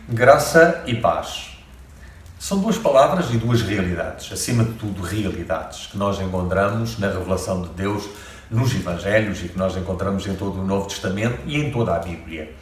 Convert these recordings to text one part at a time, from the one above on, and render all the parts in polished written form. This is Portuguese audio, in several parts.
Graça e paz. São duas palavras e duas realidades, acima de tudo realidades, que nós encontramos na revelação de Deus nos Evangelhos e que nós encontramos em todo o Novo Testamento e em toda a Bíblia.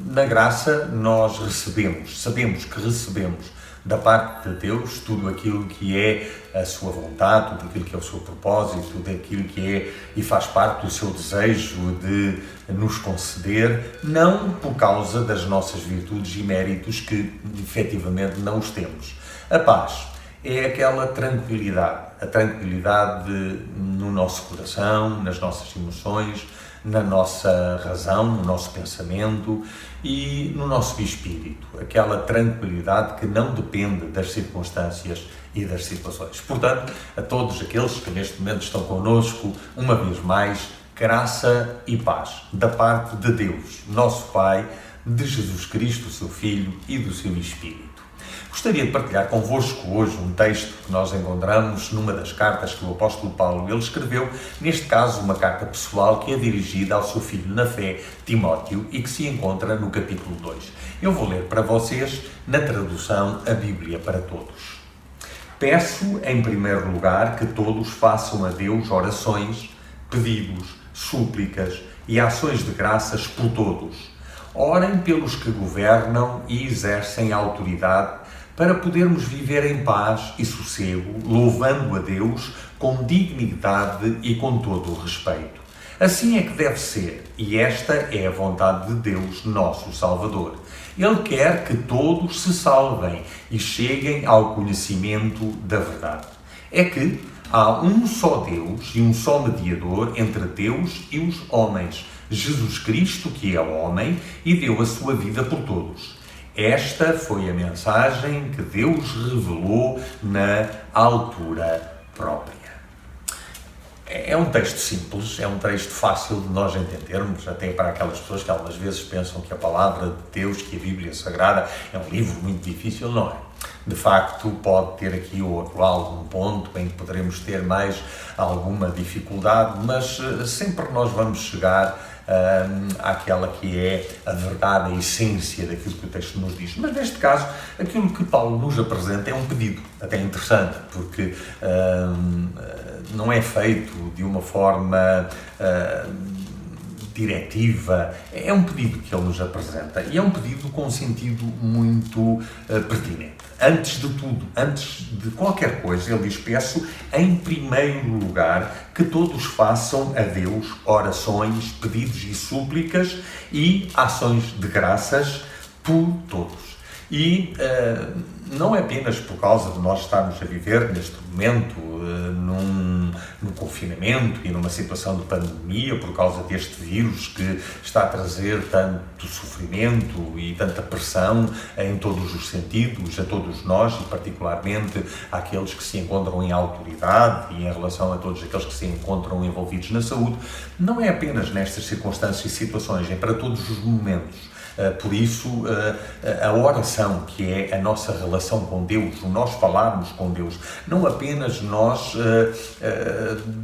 Na graça nós sabemos que recebemos da parte de Deus tudo aquilo que é a sua vontade, tudo aquilo que é o seu propósito, tudo aquilo que é e faz parte do seu desejo de nos conceder, não por causa das nossas virtudes e méritos que efetivamente não os temos. A paz é aquela tranquilidade, a tranquilidade no nosso coração, nas nossas emoções, na nossa razão, no nosso pensamento e no nosso espírito. Aquela tranquilidade que não depende das circunstâncias e das situações. Portanto, a todos aqueles que neste momento estão connosco, uma vez mais, graça e paz da parte de Deus, nosso Pai, de Jesus Cristo, seu Filho e do seu Espírito. Gostaria de partilhar convosco hoje um texto que nós encontramos numa das cartas que o apóstolo Paulo ele escreveu, neste caso uma carta pessoal que é dirigida ao seu filho na fé, Timóteo, e que se encontra no capítulo 2. Eu vou ler para vocês na tradução A Bíblia para Todos. Peço, em primeiro lugar, que todos façam a Deus orações, pedidos, súplicas e ações de graças por todos. Orem pelos que governam e exercem a autoridade para podermos viver em paz e sossego, louvando a Deus com dignidade e com todo o respeito. Assim é que deve ser, e esta é a vontade de Deus, nosso Salvador. Ele quer que todos se salvem e cheguem ao conhecimento da verdade. É que há um só Deus e um só mediador entre Deus e os homens, Jesus Cristo, que é homem e deu a sua vida por todos. Esta foi a mensagem que Deus revelou na altura própria. É um texto simples, é um texto fácil de nós entendermos, até para aquelas pessoas que algumas vezes pensam que a palavra de Deus, que a Bíblia Sagrada, é um livro muito difícil. Não é. De facto, pode ter aqui ou acolá algum ponto em que poderemos ter mais alguma dificuldade, mas sempre nós vamos chegar àquela que é a verdade, a essência daquilo que o texto nos diz. Mas neste caso, aquilo que Paulo nos apresenta é um pedido, até interessante, porque não é feito de uma forma diretiva, é um pedido que ele nos apresenta e é um pedido com um sentido muito pertinente. Antes de tudo, antes de qualquer coisa, ele diz: peço em primeiro lugar que todos façam a Deus orações, pedidos e súplicas e ações de graças por todos. E não é apenas por causa de nós estarmos a viver neste momento no confinamento e numa situação de pandemia, por causa deste vírus que está a trazer tanto sofrimento e tanta pressão em todos os sentidos, a todos nós e particularmente àqueles que se encontram em autoridade e em relação a todos aqueles que se encontram envolvidos na saúde. Não é apenas nestas circunstâncias e situações, é para todos os momentos. Por isso, a oração, que é a nossa relação com Deus, o nós falarmos com Deus, não apenas nós,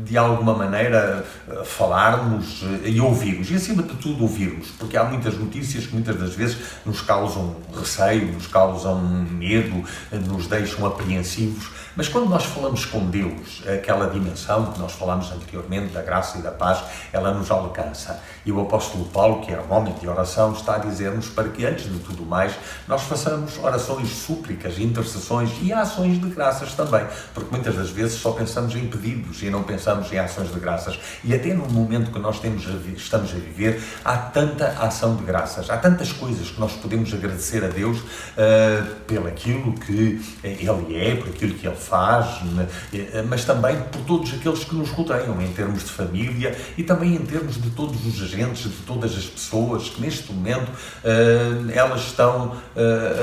de alguma maneira, falarmos e ouvirmos, e acima de tudo ouvirmos, porque há muitas notícias que muitas das vezes nos causam receio, nos causam medo, nos deixam apreensivos, mas quando nós falamos com Deus, aquela dimensão que nós falámos anteriormente, da graça e da paz, ela nos alcança. E o apóstolo Paulo, que era um homem de oração, está a dizer-nos para que, antes de tudo mais, nós façamos orações, súplicas, intercessões e ações de graças também, porque muitas das vezes só pensamos em pedidos e não pensamos em ações de graças. E até no momento que nós estamos a viver, há tanta ação de graças, há tantas coisas que nós podemos agradecer a Deus pelo aquilo que Ele é, por aquilo que Ele faz, mas também por todos aqueles que nos rodeiam, em termos de família e também em termos de todos os agentes, de todas as pessoas que neste momento elas estão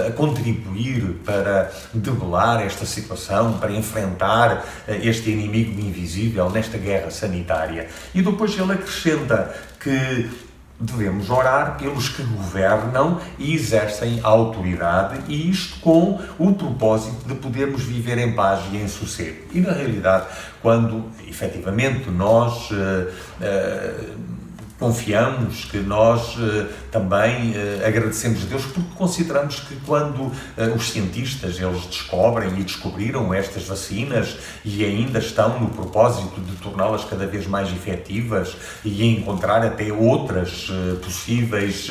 a contribuir para debelar esta situação, para enfrentar este inimigo invisível nesta guerra sanitária. E depois ele acrescenta que devemos orar pelos que governam e exercem a autoridade, e isto com o propósito de podermos viver em paz e em sossego. E na realidade, quando efetivamente nós confiamos, que nós também agradecemos a Deus, porque consideramos que quando os cientistas eles descobrem e descobriram estas vacinas e ainda estão no propósito de torná-las cada vez mais efetivas e encontrar até outros possíveis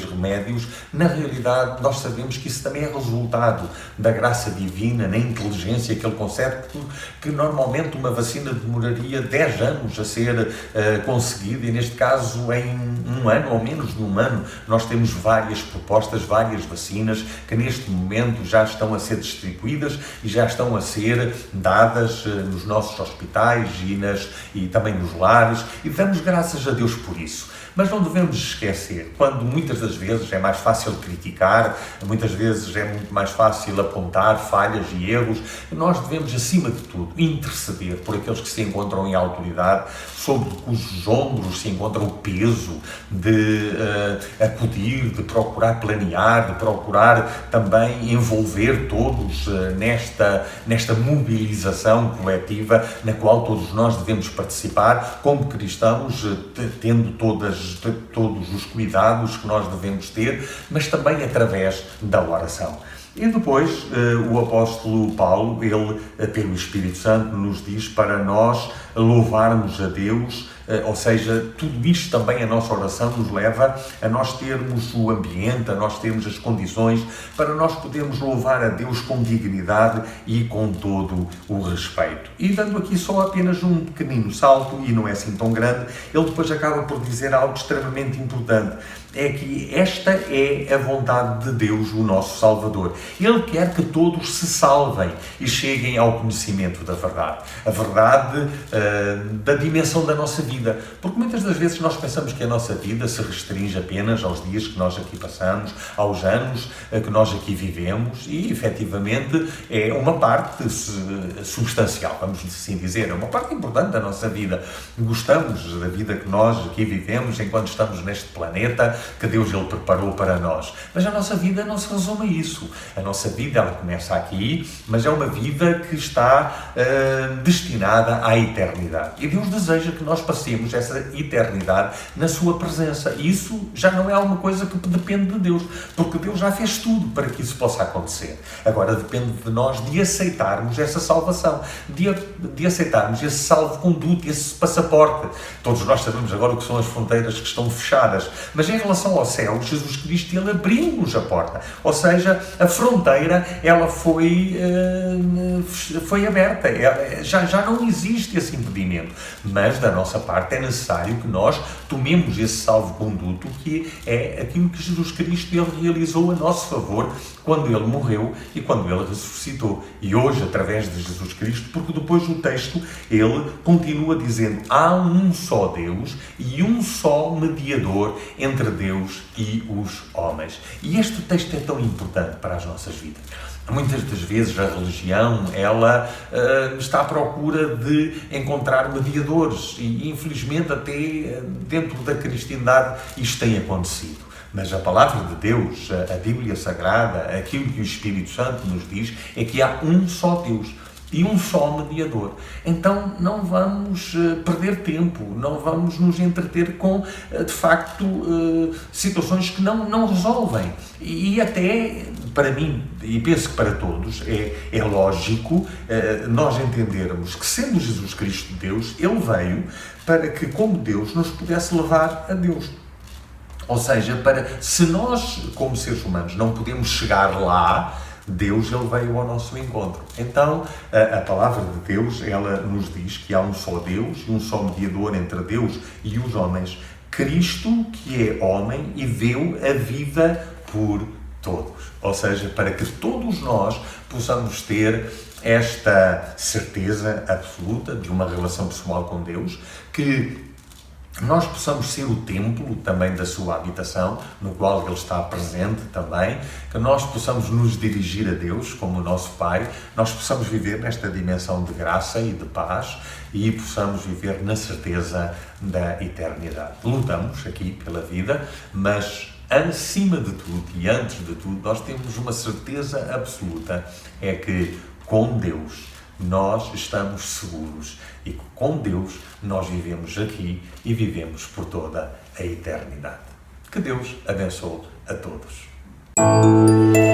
remédios, na realidade nós sabemos que isso também é resultado da graça divina, na inteligência que Ele concede, que normalmente uma vacina demoraria 10 anos a ser conseguida, e neste caso em um ano ou menos de um ano nós temos várias propostas, várias vacinas que neste momento já estão a ser distribuídas e já estão a ser dadas nos nossos hospitais e também nos lares, e damos graças a Deus por isso. Mas não devemos esquecer, quando muitas das vezes é mais fácil criticar, muitas vezes é muito mais fácil apontar falhas e erros, nós devemos, acima de tudo, interceder por aqueles que se encontram em autoridade, sobre cujos ombros se encontra o peso de acudir, de procurar planear, de procurar também envolver todos nesta mobilização coletiva na qual todos nós devemos participar como cristãos, tendo todos os cuidados que nós devemos ter, mas também através da oração. E depois o apóstolo Paulo, ele, pelo Espírito Santo, nos diz para nós louvarmos a Deus, ou seja, tudo isto também, a nossa oração nos leva a nós termos o ambiente, a nós termos as condições para nós podermos louvar a Deus com dignidade e com todo o respeito. E dando aqui só apenas um pequenino salto, e não é assim tão grande, ele depois acaba por dizer algo extremamente importante. É que esta é a vontade de Deus, o nosso Salvador. Ele quer que todos se salvem e cheguem ao conhecimento da verdade. A verdade da dimensão da nossa vida. Porque muitas das vezes nós pensamos que a nossa vida se restringe apenas aos dias que nós aqui passamos, aos anos que nós aqui vivemos, e efetivamente é uma parte substancial, vamos assim dizer, é uma parte importante da nossa vida. Gostamos da vida que nós aqui vivemos enquanto estamos neste planeta, que Deus ele preparou para nós. Mas a nossa vida não se resume a isso. A nossa vida, ela começa aqui, mas é uma vida que está destinada à eternidade. E Deus deseja que nós passemos essa eternidade na sua presença. E isso já não é alguma coisa que depende de Deus, porque Deus já fez tudo para que isso possa acontecer. Agora depende de nós de aceitarmos essa salvação, de aceitarmos esse salvo-conduto, esse passaporte. Todos nós sabemos agora o que são as fronteiras que estão fechadas, mas em relação ao céu, Jesus Cristo, ele abriu-nos a porta. Ou seja, a fronteira, ela foi aberta. Já não existe esse impedimento. Mas, da nossa parte, é necessário que nós tomemos esse salvo-conduto, que é aquilo que Jesus Cristo ele realizou a nosso favor quando ele morreu e quando ele ressuscitou. E hoje, através de Jesus Cristo, porque depois o texto, ele continua dizendo: há um só Deus e um só mediador entre Deus e os homens. E este texto é tão importante para as nossas vidas. Muitas das vezes a religião, ela está à procura de encontrar mediadores e, infelizmente, até dentro da cristiandade isto tem acontecido. Mas a palavra de Deus, a Bíblia Sagrada, aquilo que o Espírito Santo nos diz, é que há um só Deus e um só mediador. Então não vamos perder tempo, não vamos nos entreter com, de facto, situações que não resolvem. E até, para mim, e penso que para todos, é lógico nós entendermos que, sendo Jesus Cristo Deus, Ele veio para que, como Deus, nos pudesse levar a Deus. Ou seja, se nós, como seres humanos, não podemos chegar lá, Deus ele veio ao nosso encontro. Então, a palavra de Deus, ela nos diz que há um só Deus e um só mediador entre Deus e os homens, Cristo, que é homem e deu a vida por todos. Ou seja, para que todos nós possamos ter esta certeza absoluta de uma relação pessoal com Deus, que nós possamos ser o templo também da sua habitação, no qual Ele está presente também, que nós possamos nos dirigir a Deus como o nosso Pai, nós possamos viver nesta dimensão de graça e de paz e possamos viver na certeza da eternidade. Lutamos aqui pela vida, mas acima de tudo e antes de tudo, nós temos uma certeza absoluta, é que com Deus nós estamos seguros e que com Deus nós vivemos aqui e vivemos por toda a eternidade. Que Deus abençoe a todos.